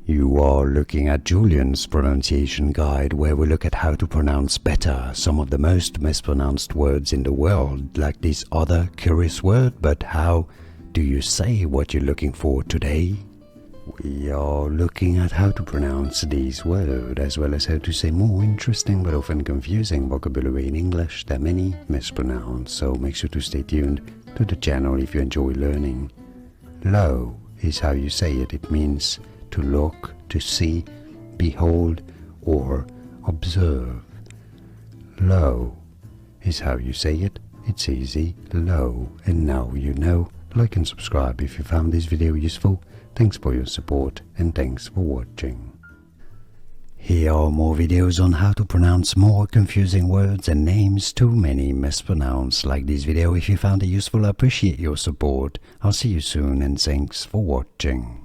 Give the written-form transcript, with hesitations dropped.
You are looking at Julian's pronunciation guide, where we look at how to pronounce better some of the most mispronounced words in the world, like this other curious word. But how do you say what you're looking for today? We are looking at how to pronounce these words, as well as how to say more interesting but often confusing vocabulary in English that many mispronounce, so make sure to stay tuned to the channel if you enjoy learning. Lo is how you say it. It means to look, to see, behold, or observe. Lo is how you say it. It's easy, lo, and now you know. Like and subscribe if you found this video useful. Thanks for your support and thanks for watching. Here are more videos on how to pronounce more confusing words and names too many mispronounced. Like this video if you found it useful. I appreciate your support. I'll see you soon and thanks for watching.